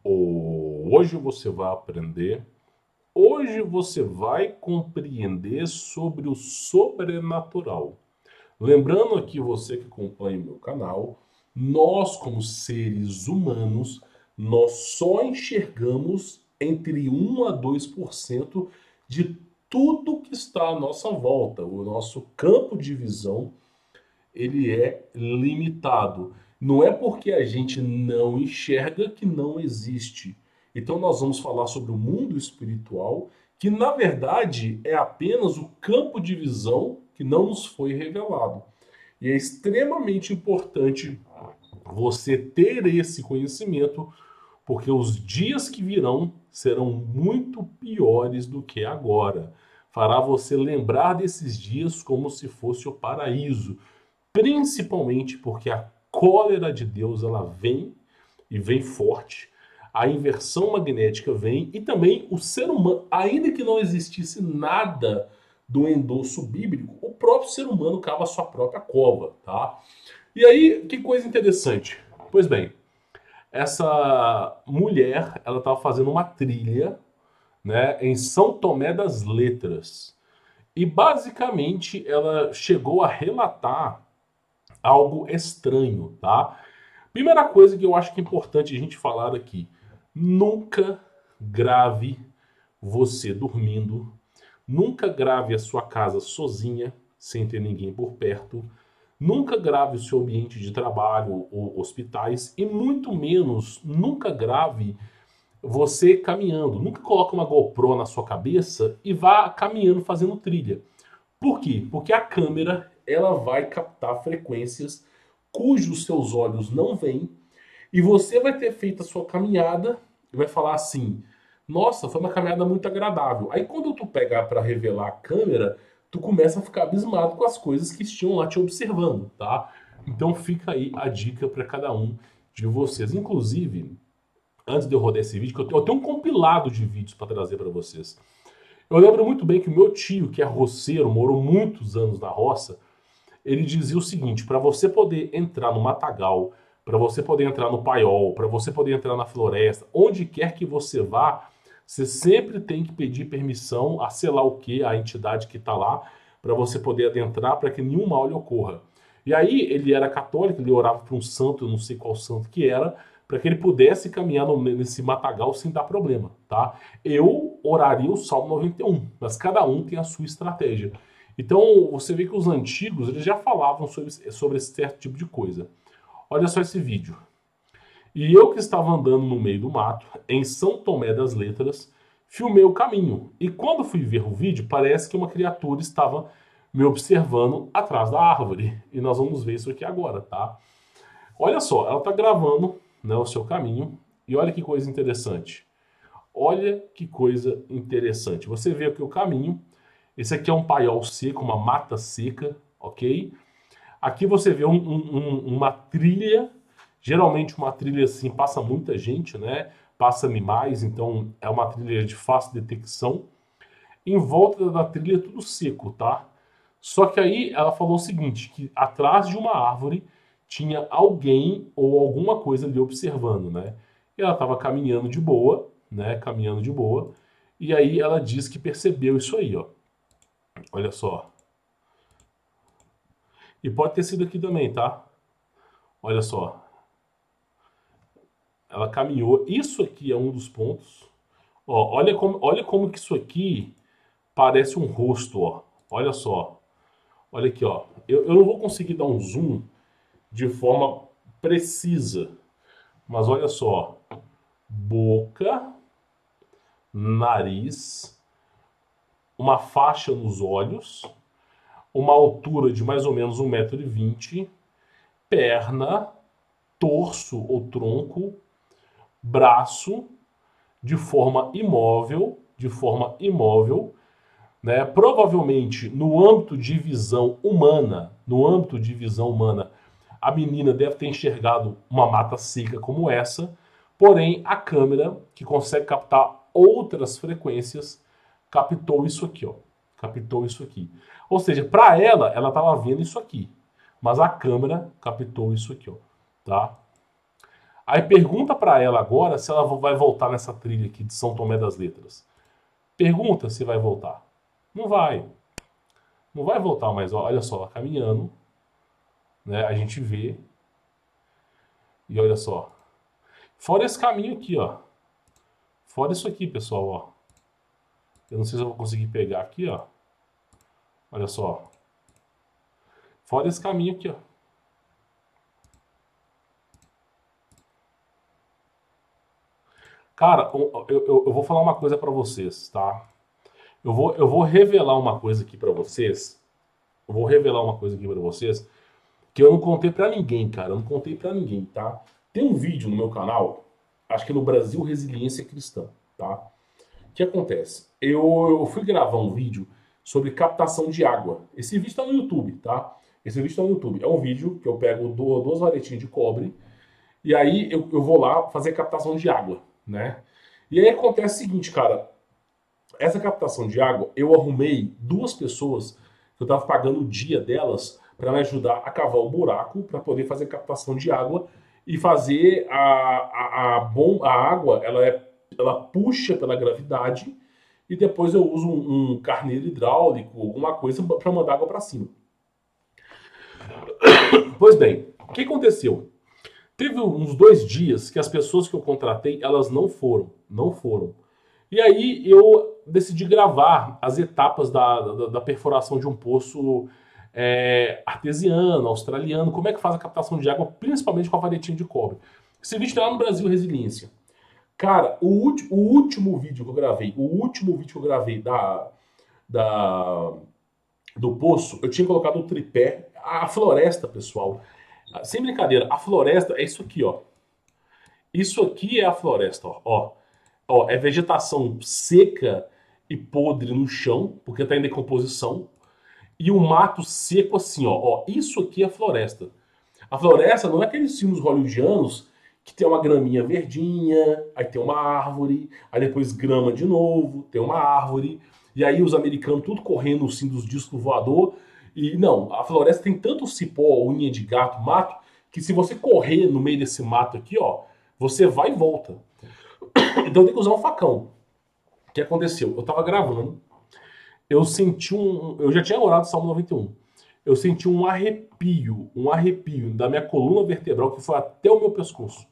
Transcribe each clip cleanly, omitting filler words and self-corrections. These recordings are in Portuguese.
Hoje você vai aprender, hoje você vai compreender sobre o sobrenatural. Lembrando aqui você que acompanha o meu canal, nós como seres humanos, nós só enxergamos entre 1 a 2% de tudo que está à nossa volta. O nosso campo de visão ele é limitado. Não é porque a gente não enxerga que não existe. Então nós vamos falar sobre o mundo espiritual, que na verdade é apenas o campo de visão que não nos foi revelado. E é extremamente importante você ter esse conhecimento, porque os dias que virão serão muito piores do que agora. Fará você lembrar desses dias como se fosse o paraíso, principalmente porque a cólera de Deus ela vem e vem forte. A inversão magnética vem e também o ser humano, ainda que não existisse nada do endosso bíblico, o próprio ser humano cava a sua própria cova, tá? E aí, que coisa interessante. Pois bem, essa mulher, ela estava fazendo uma trilha, né, em São Tomé das Letras. E basicamente ela chegou a relatar algo estranho, tá? Primeira coisa que eu acho que é importante a gente falar aqui: nunca grave você dormindo, nunca grave a sua casa sozinha, sem ter ninguém por perto, nunca grave o seu ambiente de trabalho ou hospitais e muito menos nunca grave você caminhando. Nunca coloque uma GoPro na sua cabeça e vá caminhando fazendo trilha. Por quê? Porque a câmera ela vai captar frequências cujos seus olhos não veem e você vai ter feito a sua caminhada e vai falar assim: nossa, foi uma caminhada muito agradável. Aí quando tu pegar para revelar a câmera, tu começa a ficar abismado com as coisas que estão lá te observando, tá? Então fica aí a dica para cada um de vocês. Inclusive, antes de eu rodar esse vídeo, que eu tenho um compilado de vídeos para trazer para vocês. Eu lembro muito bem que o meu tio, que é roceiro, morou muitos anos na roça, ele dizia o seguinte: para você poder entrar no matagal, para você poder entrar no paiol, para você poder entrar na floresta, onde quer que você vá, você sempre tem que pedir permissão a sei lá o que, a entidade que está lá, para você poder adentrar, para que nenhum mal lhe ocorra. E aí ele era católico, ele orava para um santo, eu não sei qual santo que era, para que ele pudesse caminhar nesse matagal sem dar problema, tá? Eu oraria o Salmo 91, mas cada um tem a sua estratégia. Então, você vê que os antigos eles já falavam sobre esse certo tipo de coisa. Olha só esse vídeo. E eu que estava andando no meio do mato, em São Tomé das Letras, filmei o caminho. E quando fui ver o vídeo, parece que uma criatura estava me observando atrás da árvore. E nós vamos ver isso aqui agora, tá? Olha só, ela está gravando, né, o seu caminho. E olha que coisa interessante. Olha que coisa interessante. Você vê aqui o caminho. Esse aqui é um paiol seco, uma mata seca, ok? Aqui você vê uma trilha. Geralmente uma trilha assim passa muita gente, né? Passa animais, então é uma trilha de fácil detecção. Em volta da trilha é tudo seco, tá? Só que aí ela falou o seguinte, que atrás de uma árvore tinha alguém ou alguma coisa ali observando, né? E ela estava caminhando de boa, né? Caminhando de boa. E aí ela diz que percebeu isso aí, ó. Olha só. E pode ter sido aqui também, tá? Olha só. Ela caminhou. Isso aqui é um dos pontos. Ó, olha como que isso aqui parece um rosto, ó. Olha só. Olha aqui, ó. Eu não vou conseguir dar um zoom de forma precisa. Mas olha só. Boca, nariz, uma faixa nos olhos, uma altura de mais ou menos 1,20 m, perna, torso ou tronco, braço, de forma imóvel, né? Provavelmente no âmbito de visão humana, a menina deve ter enxergado uma mata seca como essa, porém a câmera, que consegue captar outras frequências, captou isso aqui, ó. Captou isso aqui. Ou seja, para ela estava vendo isso aqui, mas a câmera captou isso aqui, ó, tá? Aí pergunta pra ela agora se ela vai voltar nessa trilha aqui de São Tomé das Letras. Pergunta se vai voltar. Não vai. Não vai voltar mais. Olha só, ela caminhando, né? A gente vê. E olha só. Fora esse caminho aqui, ó. Fora isso aqui, pessoal, ó. Eu não sei se eu vou conseguir pegar aqui, ó. Olha só. Fora esse caminho aqui, ó. Cara, eu vou falar uma coisa pra vocês, tá? Eu vou revelar uma coisa aqui pra vocês. Eu vou revelar uma coisa aqui pra vocês que eu não contei pra ninguém, cara. Eu não contei pra ninguém, tá? Tem um vídeo no meu canal, acho que é no Brasil Resiliência Cristã, tá? O que acontece? Eu fui gravar um vídeo sobre captação de água. Esse vídeo tá no YouTube, tá? Esse vídeo tá no YouTube. É um vídeo que eu pego duas varetinhas de cobre e aí eu vou lá fazer captação de água, né? E aí acontece o seguinte, cara. Essa captação de água, eu arrumei duas pessoas que eu estava pagando o dia delas para me ajudar a cavar o buraco para poder fazer captação de água e fazer a água, ela puxa pela gravidade e depois eu uso um carneiro hidráulico, alguma coisa para mandar água para cima. Pois bem, o que aconteceu? Teve uns 2 dias que as pessoas que eu contratei, elas não foram. E aí eu decidi gravar as etapas da perfuração de um poço artesiano, australiano, como é que faz a captação de água, principalmente com a varetinha de cobre. Esse vídeo tá lá no Brasil Resiliência. Cara, o último vídeo que eu gravei do poço, eu tinha colocado o tripé, a floresta, pessoal. Sem brincadeira, a floresta é isso aqui, ó. Isso aqui é a floresta, ó. Ó, é vegetação seca e podre no chão, porque tá em decomposição. E o mato seco assim, ó. Isso aqui é a floresta. A floresta não é aqueles filmes hollywoodianos que tem uma graminha verdinha, aí tem uma árvore, aí depois grama de novo, tem uma árvore, e aí os americanos tudo correndo assim dos discos voador. E não, a floresta tem tanto cipó, unha de gato, mato, que se você correr no meio desse mato aqui, ó, você vai e volta. Então tem que usar um facão. O que aconteceu? Eu tava gravando, eu senti eu já tinha orado Salmo 91. Eu senti um arrepio da minha coluna vertebral que foi até o meu pescoço.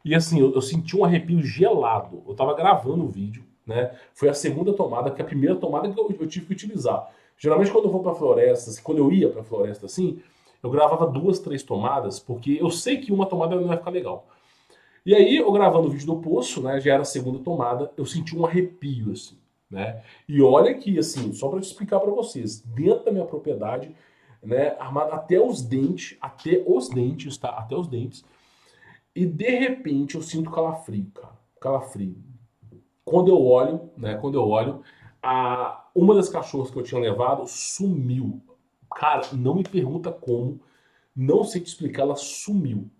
E assim, eu senti um arrepio gelado. Eu tava gravando o vídeo, né? Foi a segunda tomada, que é a primeira tomada que eu tive que utilizar. Geralmente quando eu vou pra floresta, quando eu ia pra floresta assim, eu gravava 2, 3 tomadas, porque eu sei que uma tomada não vai ficar legal. E aí, eu gravando o vídeo do poço, né, já era a segunda tomada, eu senti um arrepio, assim, né? E olha que, assim, só para te explicar para vocês, dentro da minha propriedade, né, armado até os dentes, tá? Até os dentes. E de repente eu sinto calafrio, cara, calafrio. Quando eu olho, uma das cachorras que eu tinha levado sumiu. Cara, não me pergunta como, não sei te explicar, ela sumiu.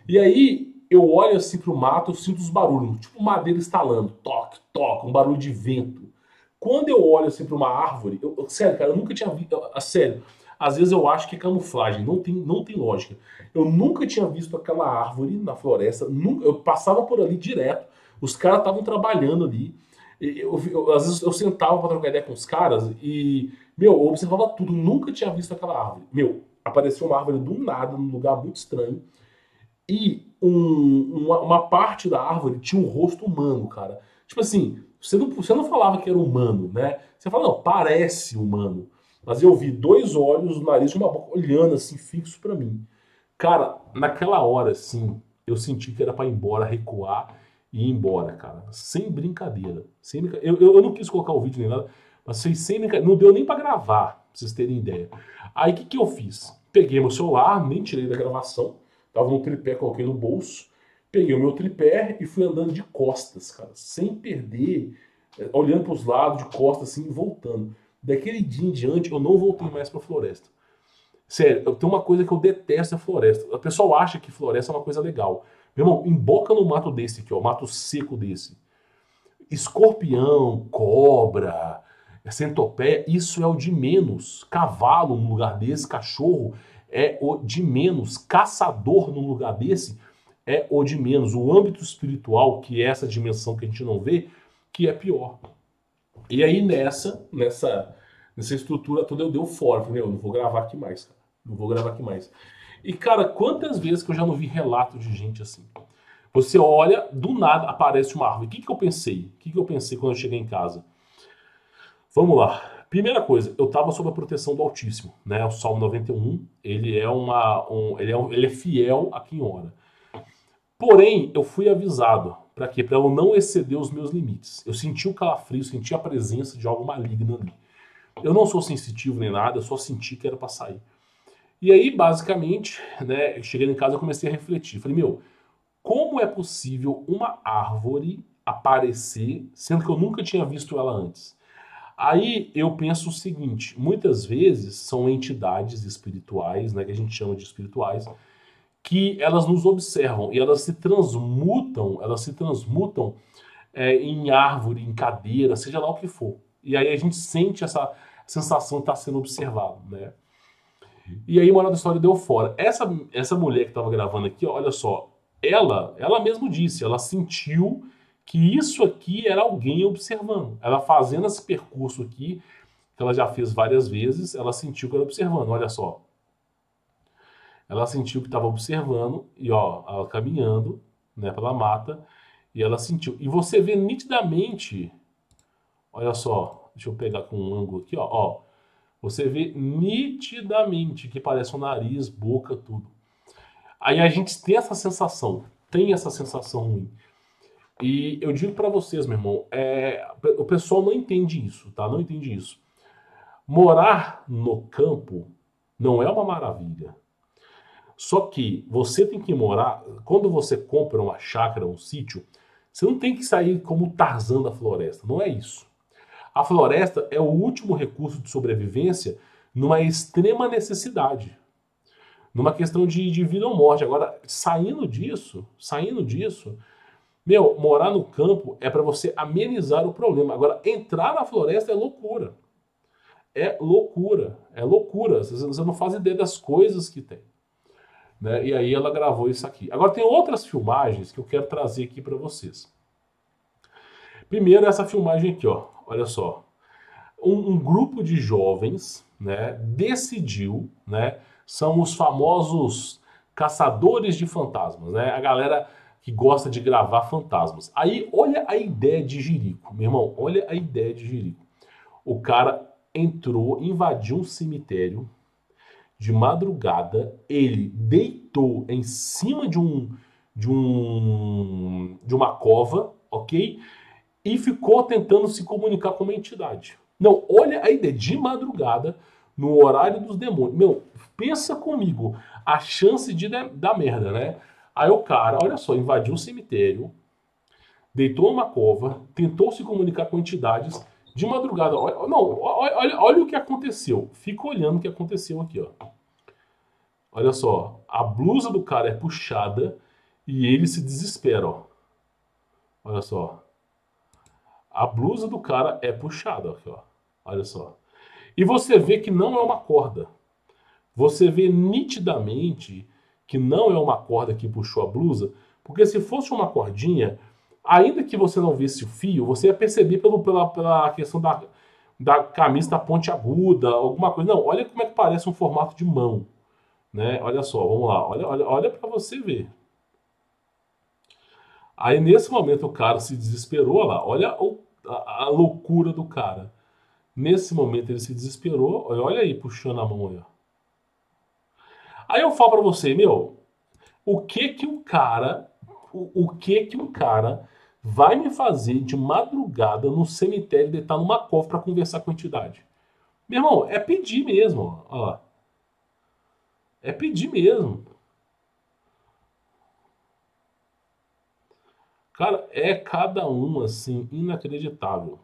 E aí eu olho assim pro mato, eu sinto os barulhos, tipo madeira estalando, toque, toque, um barulho de vento. Quando eu olho assim pra uma árvore, sério, cara, eu nunca tinha visto, sério, às vezes eu acho que é camuflagem, não tem lógica. Eu nunca tinha visto aquela árvore na floresta, eu passava por ali direto, os caras estavam trabalhando ali. Às vezes eu sentava pra trocar ideia com os caras e, meu, eu observava tudo, nunca tinha visto aquela árvore. Meu, apareceu uma árvore do nada, num lugar muito estranho. E uma parte da árvore tinha um rosto humano, cara. Tipo assim, você não falava que era humano, né? Você fala, não, parece humano. Mas eu vi 2 olhos, o nariz e uma boca olhando assim, fixo pra mim. Cara, naquela hora, assim, eu senti que era pra ir embora, recuar e ir embora, cara. Sem brincadeira. Eu não quis colocar o vídeo nem nada, mas foi sem brincadeira. Não deu nem pra gravar, pra vocês terem ideia. Aí o que eu fiz? Peguei meu celular, nem tirei da gravação. Tava no tripé, coloquei no bolso. Peguei o meu tripé e fui andando de costas, cara. Sem perder, olhando para os lados, de costas, assim, voltando. Daquele dia em diante, eu não voltei mais pra floresta. Sério, tem uma coisa que eu detesto é floresta. O pessoal acha que floresta é uma coisa legal. Meu irmão, emboca no mato desse aqui, ó, mato seco desse. Escorpião, cobra, centopeia, isso é o de menos. Cavalo num lugar desse, cachorro é o de menos. Caçador num lugar desse é o de menos. O âmbito espiritual, que é essa dimensão que a gente não vê, que é pior. E aí nessa estrutura toda eu dei fora. Falei, eu não vou gravar aqui mais, cara. Não vou gravar aqui mais. E, cara, quantas vezes que eu já não vi relato de gente assim? Você olha, do nada aparece uma árvore. O que eu pensei? O que eu pensei quando eu cheguei em casa? Vamos lá. Primeira coisa, eu estava sob a proteção do Altíssimo, né? O Salmo 91, ele é fiel a quem ora. Porém, eu fui avisado. Para quê? Para eu não exceder os meus limites. Eu senti o calafrio, senti a presença de algo maligno ali. Eu não sou sensitivo nem nada, eu só senti que era para sair. E aí, basicamente, né, cheguei em casa e comecei a refletir. Falei, meu, como é possível uma árvore aparecer, sendo que eu nunca tinha visto ela antes? Aí eu penso o seguinte, muitas vezes são entidades espirituais, né, que a gente chama de espirituais, que elas nos observam e elas se transmutam em árvore, em cadeira, seja lá o que for. E aí a gente sente essa sensação de estar sendo observado, né? E aí, moral da história, deu fora. Essa mulher que estava gravando aqui, ó, olha só, ela mesmo disse, ela sentiu que isso aqui era alguém observando. Ela fazendo esse percurso aqui, que ela já fez várias vezes, ela sentiu que era observando, olha só. Ela sentiu que estava observando, e ó, ela caminhando, né, pela mata, e ela sentiu. E você vê nitidamente, olha só, deixa eu pegar com um ângulo aqui, ó, você vê nitidamente que parece um nariz, boca, tudo. Aí a gente tem essa sensação ruim. E eu digo pra vocês, meu irmão, o pessoal não entende isso, tá? Não entende isso. Morar no campo não é uma maravilha. Só que você tem que morar, quando você compra uma chácara, um sítio, você não tem que sair como Tarzan da floresta, não é isso. A floresta é o último recurso de sobrevivência numa extrema necessidade. Numa questão de vida ou morte. Agora, saindo disso, meu, morar no campo é para você amenizar o problema. Agora, entrar na floresta é loucura. É loucura. É loucura. Você não faz ideia das coisas que tem. Né? E aí ela gravou isso aqui. Agora, tem outras filmagens que eu quero trazer aqui para vocês. Primeiro, essa filmagem aqui, ó. Olha só. Um grupo de jovens, né, decidiu, né, são os famosos caçadores de fantasmas, né, a galera que gosta de gravar fantasmas. Aí, olha a ideia de Jerico, meu irmão, olha a ideia de Jerico. O cara entrou, invadiu um cemitério de madrugada, ele deitou em cima de uma cova, ok? E ficou tentando se comunicar com uma entidade. Não, olha a ideia, de madrugada, no horário dos demônios. Meu, pensa comigo, a chance de dar merda, né? Aí o cara, olha só, invadiu o cemitério, deitou uma cova, tentou se comunicar com entidades, de madrugada. Olha o que aconteceu. Fica olhando o que aconteceu aqui, ó. Olha só, a blusa do cara é puxada e ele se desespera, ó. Olha só. A blusa do cara é puxada, aqui, ó. Olha só. E você vê que não é uma corda. Você vê nitidamente que não é uma corda que puxou a blusa, porque se fosse uma cordinha, ainda que você não visse o fio, você ia perceber pela questão da camisa pontiaguda, alguma coisa. Não, olha como é que parece um formato de mão. Né? Olha só, vamos lá. Olha para você ver. Aí nesse momento o cara se desesperou, olha lá, olha a loucura do cara. Nesse momento ele se desesperou, olha aí, puxando a mão aí, ó. Aí eu falo pra você, meu, o que que um cara vai me fazer de madrugada no cemitério deitar numa cova pra conversar com a entidade? Meu irmão, é pedir mesmo, ó. É pedir mesmo. Cara, é cada um, assim, inacreditável.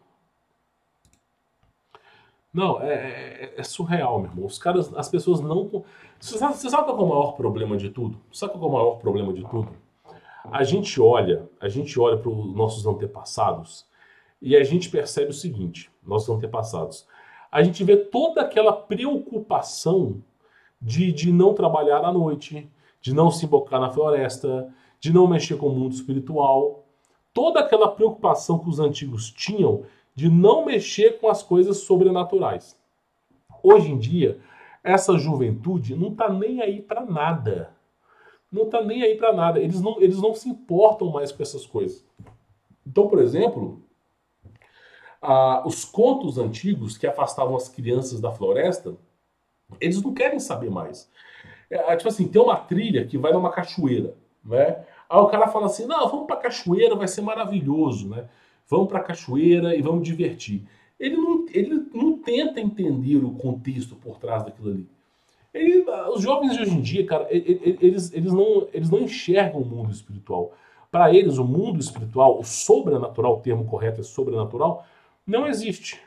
Não, é surreal, meu irmão. Os caras, as pessoas não... Você sabe qual é o maior problema de tudo? Sabe qual é o maior problema de tudo? A gente olha para os nossos antepassados e a gente percebe o seguinte, nossos antepassados. A gente vê toda aquela preocupação de não trabalhar à noite, de não se embocar na floresta, de não mexer com o mundo espiritual. Toda aquela preocupação que os antigos tinham de não mexer com as coisas sobrenaturais. Hoje em dia, essa juventude não está nem aí para nada. Não está nem aí para nada. Eles não se importam mais com essas coisas. Então, por exemplo, os contos antigos que afastavam as crianças da floresta, eles não querem saber mais. Tipo assim, tem uma trilha que vai numa cachoeira, né? Aí o cara fala assim, não, vamos pra cachoeira, vai ser maravilhoso, né? Vamos pra cachoeira e vamos divertir. Ele não tenta entender o contexto por trás daquilo ali. Os jovens de hoje em dia, cara, eles não enxergam o mundo espiritual. Para eles, o mundo espiritual, o sobrenatural, o termo correto é sobrenatural, não existe.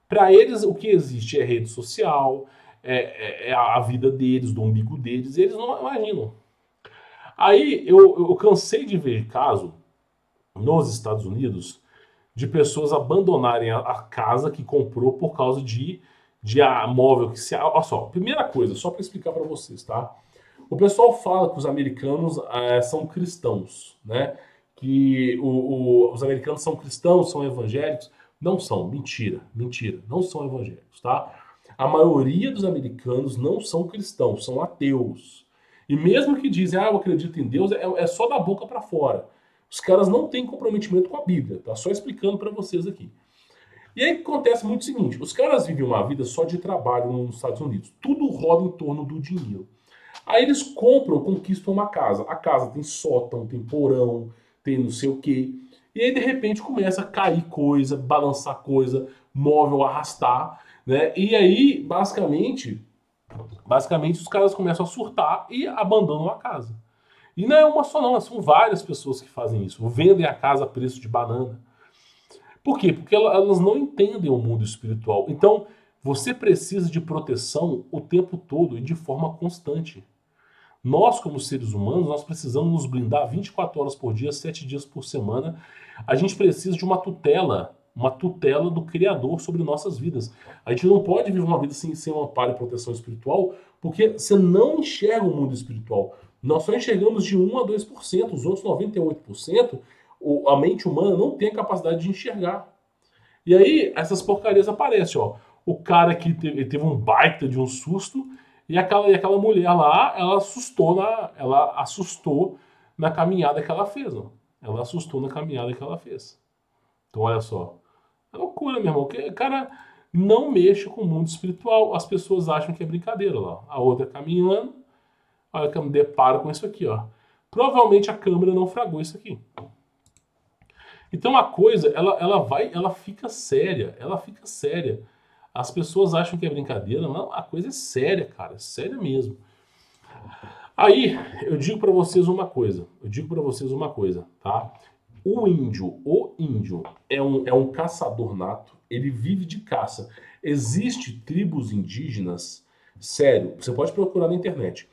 Para eles, o que existe é rede social, é a vida deles, do umbigo deles, e eles não imaginam. Aí eu cansei de ver caso nos Estados Unidos de pessoas abandonarem a casa que comprou por causa de móvel que se. Olha só, primeira coisa, só para explicar para vocês, tá? O pessoal fala que os americanos são cristãos, né? Que os americanos são cristãos, são evangélicos. Não são, mentira, mentira, não são evangélicos, tá? A maioria dos americanos não são cristãos, são ateus. E mesmo que dizem, eu acredito em Deus, é só da boca para fora. Os caras não têm comprometimento com a Bíblia, tá? Só explicando para vocês aqui. E aí acontece muito o seguinte, os caras vivem uma vida só de trabalho nos Estados Unidos. Tudo roda em torno do dinheiro. Aí eles compram, conquistam uma casa. A casa tem sótão, tem porão, tem não sei o quê. E aí de repente começa a cair coisa, balançar coisa, móvel arrastar, né? E aí, basicamente os caras começam a surtar e abandonam a casa. E não é uma só não, são várias pessoas que fazem isso. Vendem a casa a preço de banana. Por quê? Porque elas não entendem o mundo espiritual. Então, você precisa de proteção o tempo todo e de forma constante. Nós, como seres humanos, nós precisamos nos blindar 24 horas por dia, 7 dias por semana. A gente precisa de uma tutela do Criador sobre nossas vidas. A gente não pode viver uma vida sem um amparo e proteção espiritual, porque você não enxerga o mundo espiritual. Nós só enxergamos de 1 a 2%, os outros 98%, a mente humana não tem a capacidade de enxergar. E aí, essas porcarias aparecem, ó. O cara que teve um baita de um susto, e aquela mulher lá, ela assustou na caminhada que ela fez, ó. Ela assustou na caminhada que ela fez. Então, olha só. É loucura, meu irmão. O cara não mexe com o mundo espiritual. As pessoas acham que é brincadeira lá. A outra caminhando, olha que eu me deparo com isso aqui, ó. Provavelmente a câmera não fragou isso aqui. Então a coisa, ela fica séria, As pessoas acham que é brincadeira, não, a coisa é séria, cara, é séria mesmo. Aí, eu digo pra vocês uma coisa, tá? O índio é um caçador nato, ele vive de caça. Existem tribos indígenas, sério, você pode procurar na internet.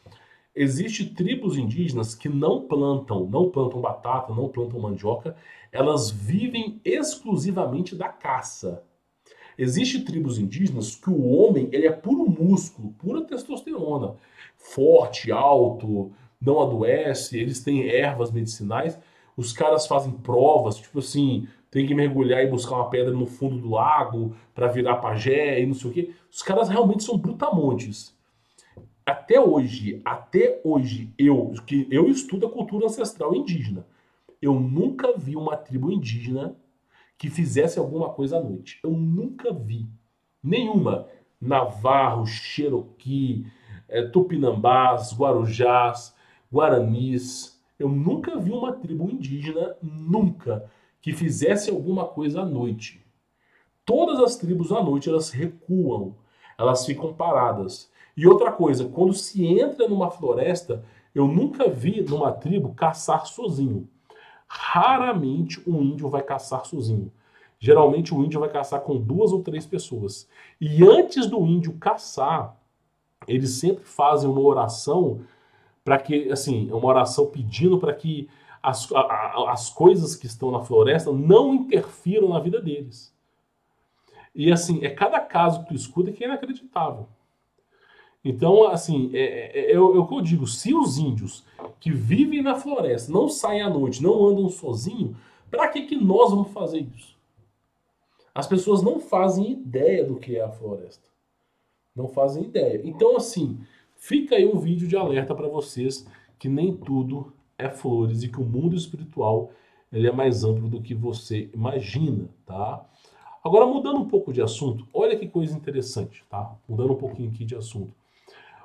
Existem tribos indígenas que não plantam batata, não plantam mandioca, elas vivem exclusivamente da caça. Existem tribos indígenas que o homem ele é puro músculo, pura testosterona, forte, alto, não adoece, eles têm ervas medicinais, os caras fazem provas, tipo assim, tem que mergulhar e buscar uma pedra no fundo do lago para virar pajé e não sei o quê. Os caras realmente são brutamontes. Até hoje, eu estudo a cultura ancestral indígena. Eu nunca vi uma tribo indígena que fizesse alguma coisa à noite. Eu nunca vi. Nenhuma. Navarro, Cherokee, Tupinambás, Guarujás, Guaranis. Eu nunca vi uma tribo indígena, nunca, que fizesse alguma coisa à noite. Todas as tribos à noite, elas recuam. Elas ficam paradas. E outra coisa, quando se entra numa floresta, eu nunca vi numa tribo caçar sozinho. Raramente um índio vai caçar sozinho. Geralmente o índio vai caçar com 2 ou 3 pessoas. E antes do índio caçar, eles sempre fazem uma oração para que, assim, uma oração pedindo para que as coisas que estão na floresta não interfiram na vida deles. E assim, é cada caso que tu escuta que é inacreditável. Então, assim, é o que eu digo, se os índios que vivem na floresta não saem à noite, não andam sozinhos, para que nós vamos fazer isso? As pessoas não fazem ideia do que é a floresta. Não fazem ideia. Então, assim, fica aí um vídeo de alerta para vocês que nem tudo é flores e que o mundo espiritual ele é mais amplo do que você imagina, tá? Agora, mudando um pouco de assunto, olha que coisa interessante, tá? Mudando um pouquinho aqui de assunto.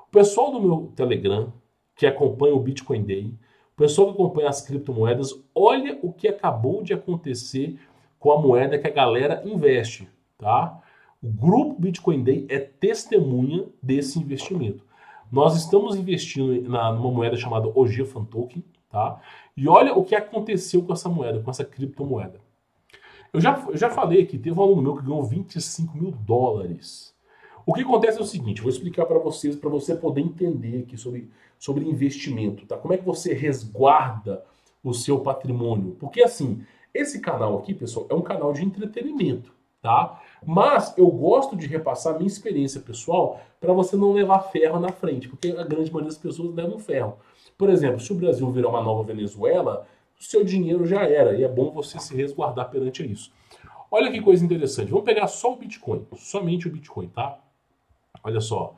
O pessoal do meu Telegram, que acompanha o Bitcoin Day, o pessoal que acompanha as criptomoedas, olha o que acabou de acontecer com a moeda que a galera investe, tá? O grupo Bitcoin Day é testemunha desse investimento. Nós estamos investindo numa moeda chamada OG Fan Token, tá? E olha o que aconteceu com essa moeda, com essa criptomoeda. Eu já falei que teve um aluno meu que ganhou 25 mil dólares. O que acontece é o seguinte, vou explicar para vocês, para você poder entender aqui sobre investimento, tá? Como é que você resguarda o seu patrimônio? Porque assim, esse canal aqui, pessoal, é um canal de entretenimento, tá? Mas eu gosto de repassar minha experiência pessoal para você não levar ferro na frente, porque a grande maioria das pessoas levam ferro. Por exemplo, se o Brasil virar uma nova Venezuela, o seu dinheiro já era, e é bom você se resguardar perante isso. Olha que coisa interessante, vamos pegar só o Bitcoin, somente o Bitcoin, tá? Olha só.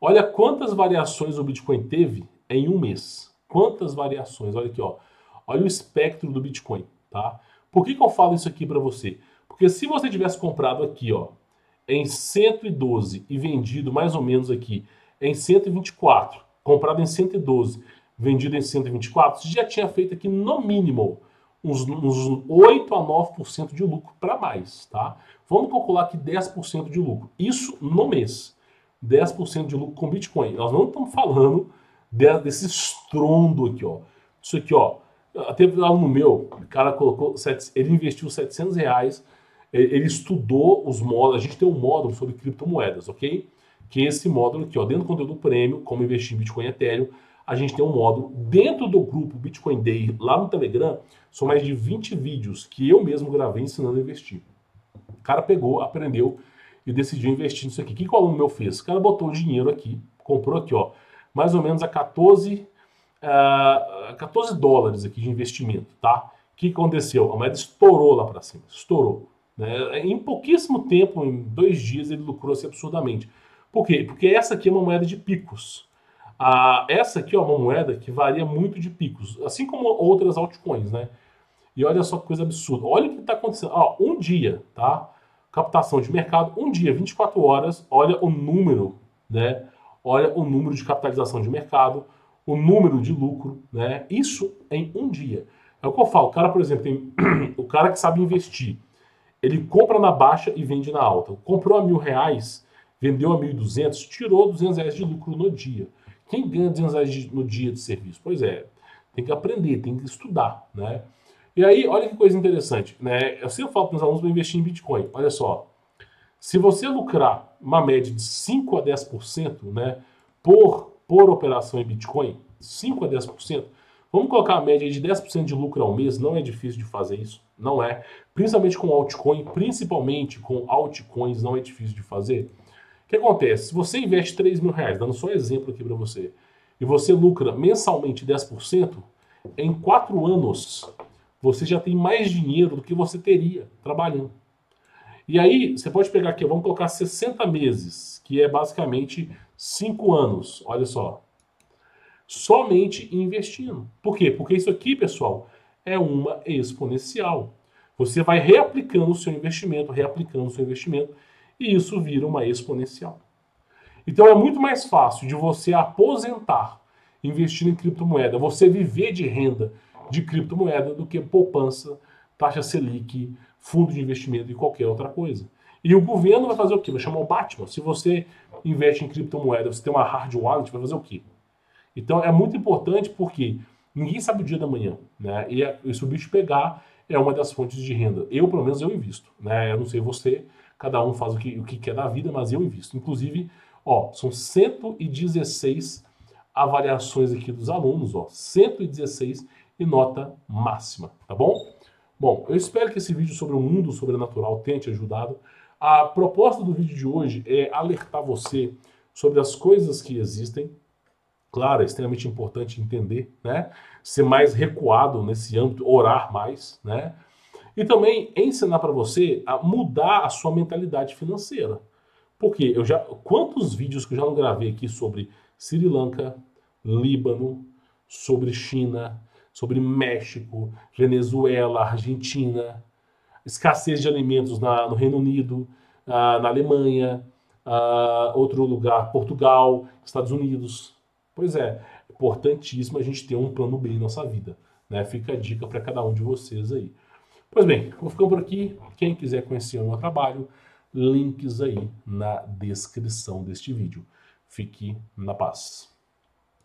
Olha quantas variações o Bitcoin teve em um mês. Quantas variações? Olha aqui, ó. Olha o espectro do Bitcoin, tá? Por que eu falo isso aqui para você? Porque se você tivesse comprado aqui, ó, em 112 e vendido mais ou menos aqui em 124, comprado em 112, vendido em 124, você já tinha feito aqui no mínimo uns 8 a 9% de lucro para mais, tá? Vamos calcular aqui 10% de lucro. Isso no mês. 10% de lucro com Bitcoin. Nós não estamos falando desse estrondo aqui, ó. Isso aqui, ó. Teve um aluno meu, o cara colocou, ele investiu R$ 700, ele estudou os módulos, a gente tem um módulo sobre criptomoedas, ok? Que é esse módulo aqui, ó, dentro do conteúdo prêmio, como investir em Bitcoin e Ethereum, a gente tem um módulo dentro do grupo Bitcoin Day, lá no Telegram, são mais de 20 vídeos que eu mesmo gravei ensinando a investir. O cara pegou, aprendeu e decidiu investir nisso aqui. O que o aluno meu fez? O cara botou o dinheiro aqui, comprou aqui, ó, mais ou menos a 14 dólares aqui de investimento, tá? O que aconteceu? A moeda estourou lá para cima, estourou. Né? Em pouquíssimo tempo, em 2 dias, ele lucrou-se absurdamente. Por quê? Porque essa aqui é uma moeda de picos. Essa aqui é uma moeda que varia muito de picos, assim como outras altcoins, né? E olha só que coisa absurda. Olha o que está acontecendo. Ó, um dia, tá? Captação de mercado, um dia, 24 horas, olha o número, né? Olha o número de capitalização de mercado, o número de lucro, né? Isso em um dia. É o que eu falo. O cara, por exemplo, tem o cara que sabe investir. Ele compra na baixa e vende na alta. Comprou a R$ 1.000, vendeu a 1.200, tirou R$ 200 de lucro no dia. Quem ganha R$ 200 no dia de serviço? Pois é, tem que aprender, tem que estudar, né? E aí, olha que coisa interessante, né? Eu sempre falo para os alunos para investir em Bitcoin. Olha só, se você lucrar uma média de 5 a 10%, né, por operação em Bitcoin, 5 a 10%, vamos colocar a média de 10% de lucro ao mês, não é difícil de fazer isso, não é. Principalmente com altcoin, principalmente com altcoins, não é difícil de fazer. O que acontece? Se você investe R$ 3.000, dando só um exemplo aqui para você, e você lucra mensalmente 10%, em 4 anos você já tem mais dinheiro do que você teria trabalhando. E aí, você pode pegar aqui, vamos colocar 60 meses, que é basicamente 5 anos, olha só. Somente investindo. Por quê? Porque isso aqui, pessoal, é uma exponencial. Você vai reaplicando o seu investimento, e isso vira uma exponencial. Então é muito mais fácil de você aposentar investindo em criptomoeda, você viver de renda de criptomoeda do que poupança, taxa Selic, fundo de investimento e qualquer outra coisa. E o governo vai fazer o quê? Vai chamar o Batman. Se você investe em criptomoeda, você tem uma hard wallet, vai fazer o quê? Então é muito importante porque ninguém sabe o dia da manhã, né? E se o bicho pegar, é uma das fontes de renda. Eu, pelo menos, eu invisto, né? Eu não sei você, cada um faz o que quer da vida, mas eu invisto. Inclusive, ó, são 116 avaliações aqui dos alunos, ó, 116 e nota máxima, tá bom? Bom, eu espero que esse vídeo sobre o mundo sobrenatural tenha te ajudado. A proposta do vídeo de hoje é alertar você sobre as coisas que existem. Claro, é extremamente importante entender, né? Ser mais recuado nesse âmbito, orar mais, né? E também ensinar para você a mudar a sua mentalidade financeira. Porque quantos vídeos que eu já não gravei aqui sobre Sri Lanka, Líbano, sobre China, sobre México, Venezuela, Argentina, escassez de alimentos no Reino Unido, na Alemanha, outro lugar, Portugal, Estados Unidos. Pois é importantíssimo a gente ter um plano B em nossa vida, né? Fica a dica para cada um de vocês aí. Pois bem, vou ficando por aqui. Quem quiser conhecer o meu trabalho, links aí na descrição deste vídeo. Fique na paz.